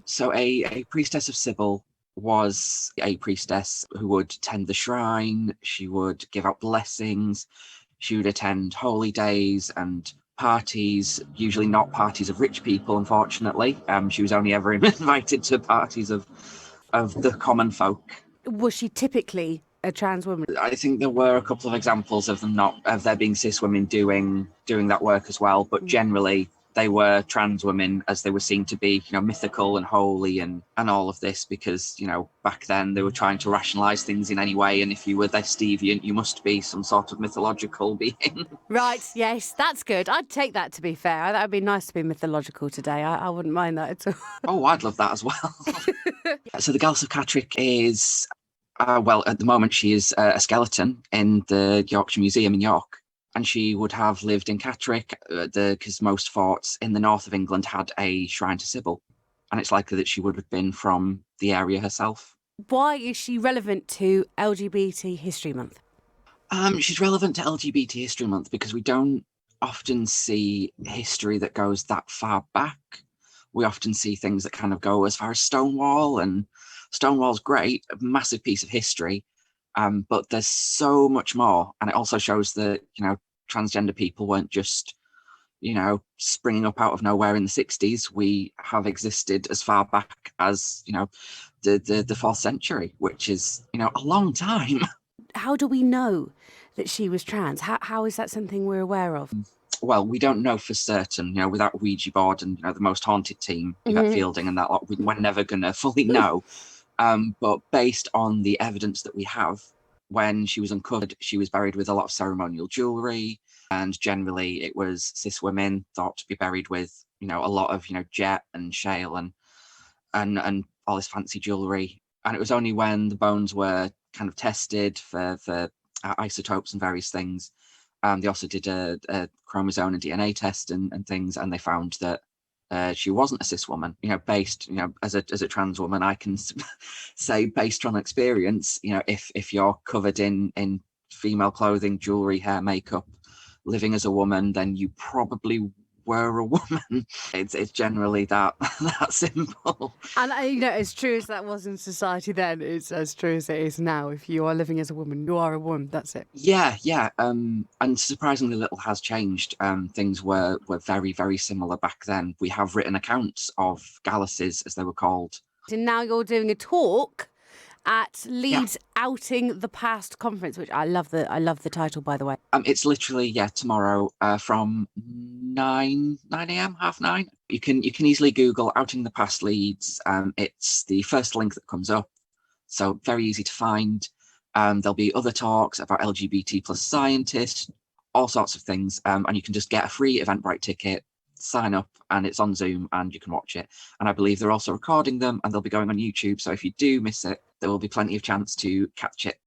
So a priestess of Sybil was a priestess who would tend the shrine. She would give out blessings. She would attend holy days and parties, usually not parties of rich people, unfortunately. She was only ever invited to parties of the common folk. Was she typically a trans woman? I think there were a couple of examples of there being cis women doing that work as well, but generally they were trans women, as they were seen to be, mythical and holy and all of this, because, back then they were trying to rationalize things in any way. And if you were this deviant, you must be some sort of mythological being. Right, yes, that's good. I'd take that, to be fair. That would be nice to be mythological today. I wouldn't mind that at all. Oh, I'd love that as well. So the Gallus of Catterick is, well, at the moment she is a skeleton in the Yorkshire Museum in York. And she would have lived in Catterick, because most forts in the north of England had a shrine to Sybil. And it's likely that she would have been from the area herself. Why is she relevant to LGBT History Month? She's relevant to LGBT History Month because we don't often see history that goes that far back. We often see things that kind of go as far as Stonewall, and Stonewall's great, a massive piece of history. But there's so much more. And it also shows that, transgender people weren't just, springing up out of nowhere in the 60s. We have existed as far back as, the 4th century, which is, a long time. How do we know that she was trans? How is that something we're aware of? Well, we don't know for certain, without Ouija board and, the Most Haunted team, Yvette Fielding and that lot, we're never going to fully know. But based on the evidence that we have, when she was uncovered, she was buried with a lot of ceremonial jewellery, and generally it was cis women thought to be buried with, a lot of, jet and shale and all this fancy jewellery. And it was only when the bones were kind of tested for isotopes and various things. They also did a chromosome and DNA test and things, and they found that she wasn't a cis woman. Based, as a trans woman, I can say, based on experience, if you're covered in female clothing, jewelry, hair, makeup, living as a woman, then you probably were a woman. It's generally that simple. And as true as that was in society then, it's as true as it is now. If you are living as a woman, you are a woman. That's it. Yeah. And surprisingly little has changed. Things were very, very similar back then. We have written accounts of Galluses, as they were called. And now you're doing a talk at Leeds Outing the Past conference, which I love the title, by the way. It's literally tomorrow from 9 a.m, 9:30. You can easily Google Outing the Past Leeds. It's the first link that comes up, so very easy to find. There'll be other talks about LGBT plus scientists, all sorts of things, and you can just get a free Eventbrite ticket, sign up, and it's on Zoom and you can watch it. And I believe they're also recording them and they'll be going on YouTube, so if you do miss it, there will be plenty of chance to catch it